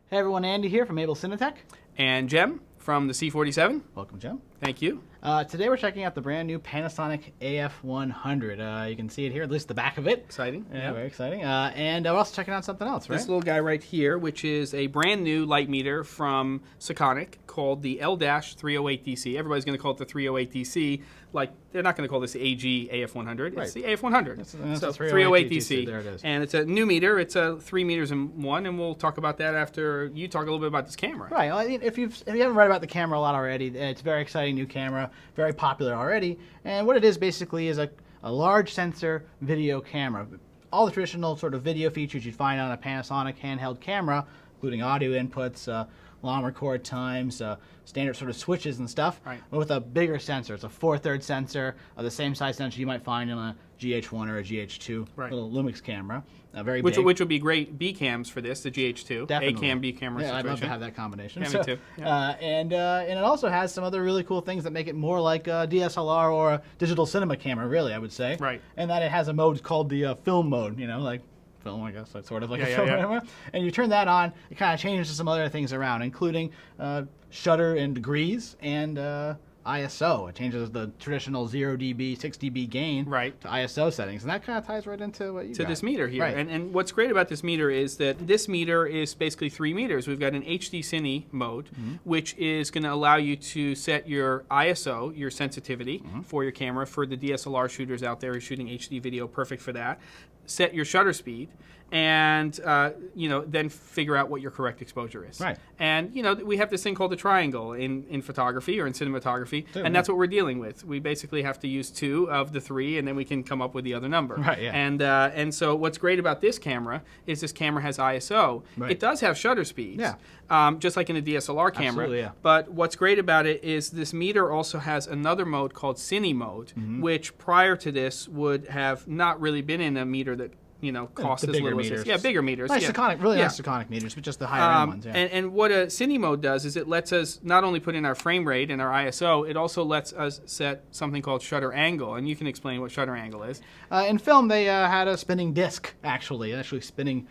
Hey everyone, Andy here from AbelCine. And Jem from the C47. Welcome, Jem. Thank you. Today we're checking out the brand new Panasonic AF100. You can see it here, at least the back of it. Exciting. Yeah, very exciting. And we're also checking out something else, right? This little guy right here, which is a brand new light meter from Sekonic called the L-308DC. Everybody's going to call it the 308DC. Like, they're not going to call this the AG AF100. Right. It's the AF100. It's so 308DC. There it is. And it's a new meter. It's a 3 meters in one, and we'll talk about that after you talk a little bit about this camera. Right. Well, I mean, if you haven't read about the camera a lot already, it's a very exciting new camera, very popular already. And what it is basically is a large sensor video camera. All the traditional sort of video features you'd find on a Panasonic handheld camera, including audio inputs, long record times, standard sort of switches and stuff, right, but with a bigger sensor. It's a 4/3 sensor, the same size sensor you might find in a GH1 or a GH2 right, little Lumix camera. Very which big. would be great B cams for this, the GH2. Definitely. A cam, B camera Yeah, situation. I'd love to have that combination. Yeah, so, me too. Yeah. And it also has some other really cool things that make it more like a DSLR or a digital cinema camera, really, I would say. Right. And that it has a mode called the film mode, you know, like film, I guess, like sort of like a film camera. And you turn that on, it kind of changes some other things around, including shutter and degrees and ISO. It changes the traditional 0 dB, 6 dB gain right to ISO settings, and that kind of ties right into what you got. This meter here. Right. And what's great about this meter is that this meter is basically 3 meters. We've got an HD Cine mode, which is going to allow you to set your ISO, your sensitivity for your camera, for the DSLR shooters out there who are shooting HD video, perfect for that. Set your shutter speed, and then figure out what your correct exposure is. Right. And we have this thing called the triangle in photography or in cinematography, and that's what we're dealing with. We basically have to use 2 of the 3, and then we can come up with the other number. Right. Yeah. And so what's great about this camera is this camera has ISO. Right. It does have shutter speeds. Yeah. Just like in a DSLR camera. Absolutely, yeah. But what's great about it is this meter also has another mode called Cine Mode, which prior to this would have not really been in a meter that cost as little as this. Yeah, bigger meters. Nice yeah. Sekonic, really nice Sekonic meters, but just the higher end ones. Yeah. And what a Cine Mode does is it lets us not only put in our frame rate and our ISO, it also lets us set something called shutter angle. And you can explain what shutter angle is. In film, they had a spinning disc, actually spinning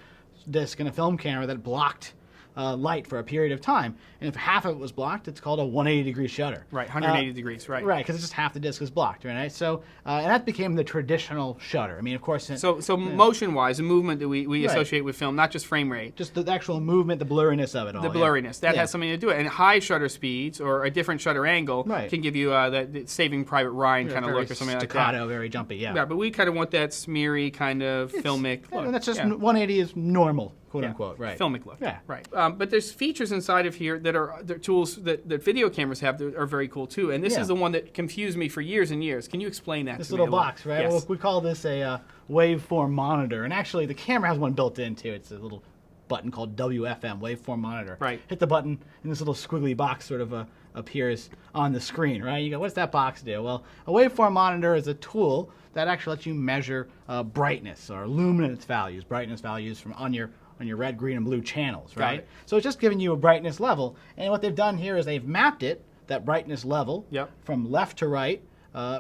disc in a film camera that blocked light for a period of time. And if half of it was blocked, it's called a 180-degree shutter. Right, 180 degrees, right. Right, because it's just half the disc is blocked, right? So, and that became the traditional shutter. I mean, of course... So motion-wise, the movement that we associate with film, not just frame rate. Just the actual movement, the blurriness of it all. The blurriness. That has something to do with it. And high shutter speeds or a different shutter angle can give you the Saving Private Ryan kind of look or something like that. Staccato, very jumpy, Yeah, but we kind of want that smeary kind of filmic look. And that's just 180 is normal, quote-unquote, right. Filmic look, yeah. Right. But there's features inside of here that are tools that video cameras have that are very cool too. And this is the one that confused me for years and years. Can you explain that this to me? This little box, right? Yes. Well, we call this a Waveform Monitor. And actually, the camera has one built in too. It's a little button called WFM, Waveform Monitor. Right. Hit the button, and this little squiggly box sort of appears on the screen, right? You go, what's that box do? Well, a Waveform Monitor is a tool that actually lets you measure brightness or luminance values, brightness values from on your red, green, and blue channels, right? So it's just giving you a brightness level. And what they've done here is they've mapped it, that brightness level, from left to right,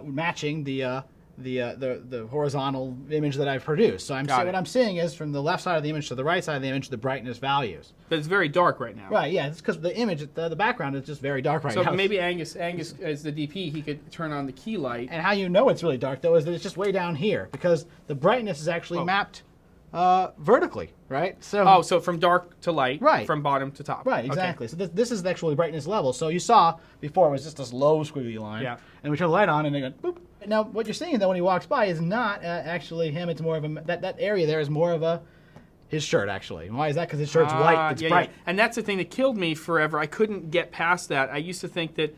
matching the horizontal image that I've produced. So what I'm seeing is from the left side of the image to the right side of the image, the brightness values. But it's very dark right now. Right, yeah, it's because the image, the background is just very dark right now. So maybe Angus as the DP, he could turn on the key light. And how you know it's really dark, though, is that it's just way down here, because the brightness is actually mapped vertically, right? So so from dark to light, from bottom to top. Right, exactly. So this is the actual brightness level. So you saw before it was just this low squiggly line, and we turn the light on, and they go boop. Now what you're seeing though when he walks by is not actually him. It's more of a that area there is more of his shirt actually. And why is that? Because his shirt's white. It's bright. Yeah. And that's the thing that killed me forever. I couldn't get past that. I used to think that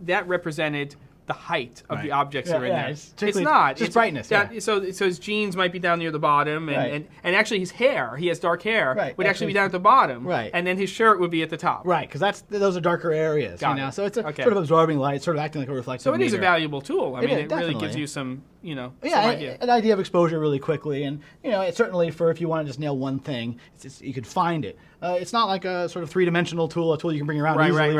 that represented the height of the objects that are in there. It's not. Just brightness. So his jeans might be down near the bottom, and actually his hair, he has dark hair, would actually be down at the bottom, and then his shirt would be at the top. Right, because those are darker areas. Got it. So it's sort of absorbing light, sort of acting like a reflective So it is a mirror. valuable tool. I mean, it really gives you some, some idea. An idea of exposure really quickly, and it's certainly for if you want to just nail one thing, you could find it. It's not like a sort of three-dimensional tool, a tool you can bring around easily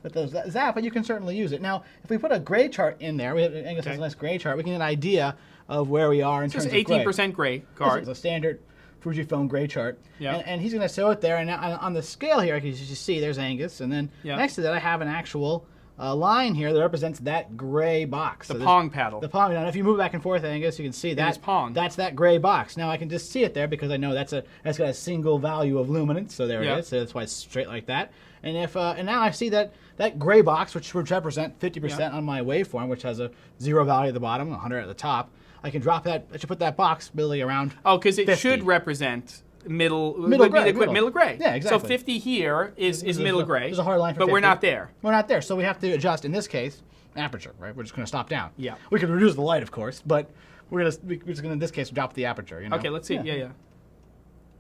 with the zap, but you can certainly use it. Now, if we put a gray chart in there, Angus has a nice gray chart, we can get an idea of where we are in terms of gray. It's 18% gray card. This is a standard Fujifilm gray chart. Yeah. And he's going to show it there. And on the scale here, as you see, there's Angus. And then next to that, I have an actual line here that represents that gray box. The Pong paddle. The Pong. Now, if you move back and forth, Angus, you can see that. Pong. That's that gray box. Now, I can just see it there because I know that's got a single value of luminance. So there it is. So that's why it's straight like that. And if and now I see that gray box, which would represent 50% on my waveform, which has a 0 value at the bottom, 100 at the top. I can drop that. I should put that box really around. Oh, because it 50. should represent middle gray. Middle gray. Yeah, exactly. So 50 here is middle gray. There's a hard line for but 50. we're not there. We're not there. So we have to adjust, in this case, aperture, right? We're just going to stop down. Yeah. We could reduce the light, of course, but we're just going to, in this case, drop the aperture. You know? Okay, let's see. Yeah.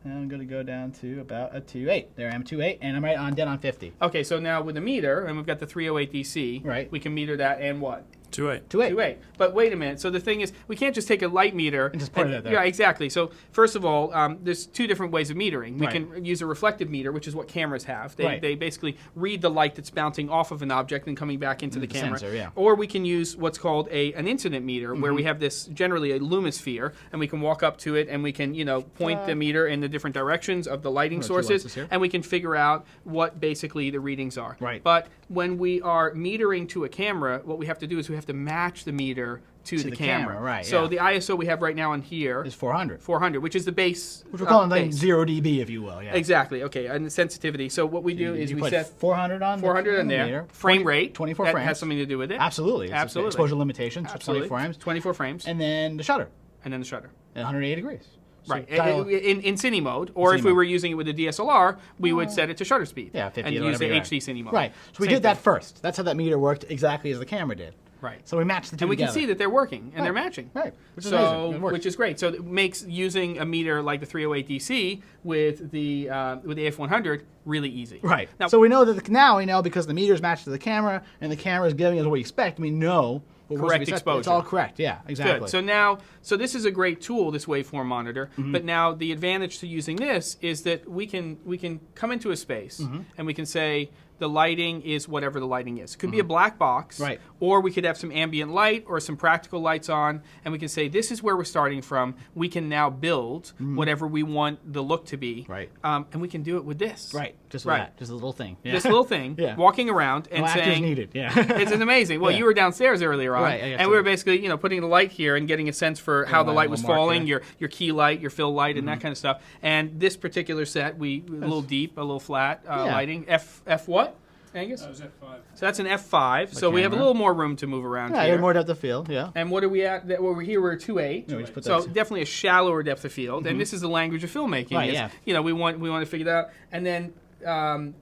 And I'm going to go down to about a 2.8. There I am, 2.8, and I'm right on dead on 50. Okay, so now with the meter, and we've got the 308 DC, right? We can meter that and what? 2.8. 2.8. But wait a minute. So the thing is, we can't just take a light meter and just put it there. Yeah, exactly. So first of all, there's two different ways of metering. We Right. can use a reflective meter, which is what cameras have. Right. They basically read the light that's bouncing off of an object and coming back into the camera. Sensor, yeah. Or we can use what's called an incident meter, where we have this generally a lumisphere, and we can walk up to it and we can point the meter in the different directions of the lighting sources, and we can figure out what basically the readings are. Right. But when we are metering to a camera, what we have to do is we have to match the meter to the camera. Right. So yeah. the ISO we have right now on here is 400. 400, which is the base. Which we're calling like base. 0 dB, if you will. Yeah. Exactly. Okay. And the sensitivity. So what we do is you we put set 400 on 400 in there. meter, Frame rate. 24 that frames. has something to do with it. Absolutely. It's Absolutely. Exposure limitations. Absolutely. 24 frames. 24 frames. And then the shutter. And then the shutter. At 180 degrees. So Right. In Cine Mode, or if we were using it with a DSLR, we would set it to shutter speed. Yeah, 50 and or use the whatever HD Cine Mode. Right. So we Same did that thing. first. That's how that meter worked exactly as the camera did. Right. So we matched the two And we together. can see that they're working and they're matching. Right. Which is amazing. It works. Which is great. So it makes using a meter like the 308 DC with the AF100 really easy. Right. Now, So we know that now we know because the meter's matched to the camera and the camera is giving us what we expect. We know what we're correct supposed to be set. exposure. It's all correct. Yeah. Exactly. Good. So now, this is a great tool, this waveform monitor. But now the advantage to using this is that we can come into a space and we can say the lighting is whatever the lighting is. It could be a black box, Right. or we could have some ambient light or some practical lights on, and we can say this is where we're starting from. We can now build whatever we want the look to be, Right. And we can do it with this, Right. Just Right. that. Just a little thing. Yeah. This little thing, Yeah. walking around and No actors saying, needed. Yeah. it's amazing. Well, Yeah. you were downstairs earlier on, Right, I guess and so. we were basically, putting the light here and getting a sense for how the light light was mark falling, there. your key light, your fill light, and that kind of stuff. And this particular set, a little deep, a little flat lighting. F what, Angus? That was F5. So that's an F5. So we have a camera. little more room to move around Yeah. You here. have more depth of field. Yeah. And what are we at? Over here, we're at 2.8. Yeah, we just put So that- definitely a shallower depth of field. And this is the language of filmmaking. Right, is, yeah. we want to figure that out. And then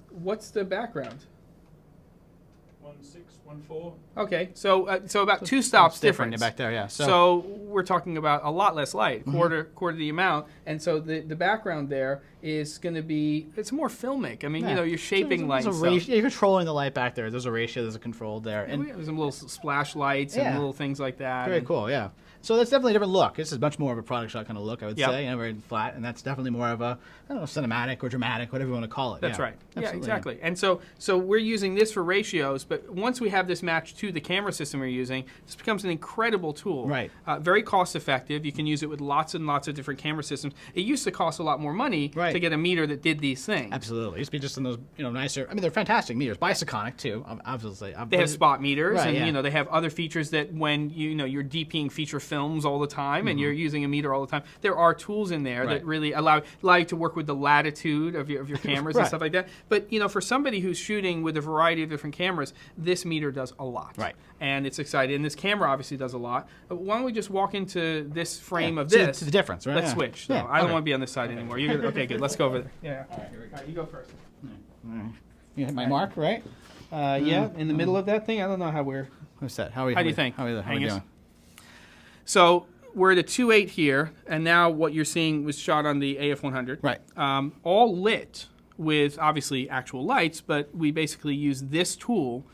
what's the background? 1614. Okay, so about two stops different difference back there. Yeah. So we're talking about a lot less light, quarter the amount, and so the background there is going to be it's more filmic. I mean, Yeah. you're shaping light. There's a ratio. You're controlling the light back there. There's a ratio. There's a control there. And There's some little splash lights Yeah. and little things like that. very and- cool. Yeah. So that's definitely a different look. This is much more of a product shot kind of look, I would Yep. say, very flat, and that's definitely more of a, I don't know, cinematic or dramatic, whatever you want to call it. That's yeah. right. Yeah, Absolutely, exactly. And so we're using this for ratios, but once we have this matched to the camera system we're using, this becomes an incredible tool. Right. Very cost effective. You can use it with lots and lots of different camera systems. It used to cost a lot more money Right. to get a meter that did these things. Absolutely. It used to be just in those, nicer. I mean, they're fantastic meters. By Sekonic too, obviously. They have spot meters, Right, and yeah. they have other features that when you're DPing feature films all the time, and you're using a meter all the time. There are tools in there Right. that really allow you to work with the latitude of your cameras and Right. stuff like that. But for somebody who's shooting with a variety of different cameras, this meter does a lot. Right. And it's exciting. And this camera obviously does a lot. But why don't we just walk into this frame of See this? the difference, right? Let's Yeah. switch. So Yeah, I don't okay. want to be on this side anymore. Okay, good. Let's go over there. Yeah. All right, you go first. You hit my mark, right? Yeah, in the middle of that thing. I don't know how we're. What's that? How do you think? How are we Angus? doing? So we're at a 2.8 here, and now what you're seeing was shot on the AF100. Right. All lit with obviously actual lights, but we basically use this tool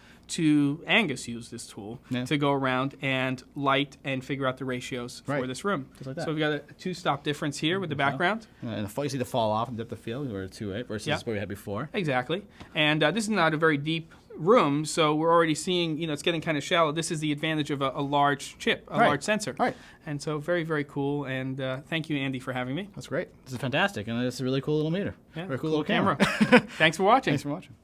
Angus used this tool to go around and light and figure out the ratios for this room. Just like that. So we've got a two-stop difference here with the background. And you see the fall off and depth of field. We're at 2.8 versus where we had before. Exactly. And this is not a very deep room, so we're already seeing, it's getting kind of shallow. This is the advantage of a large chip, a large sensor. Right. And so very, very cool. And thank you, Andy, for having me. That's great. This is fantastic. And this is a really cool little meter. Yeah, very cool little camera. camera. Thanks for watching. Thanks for watching.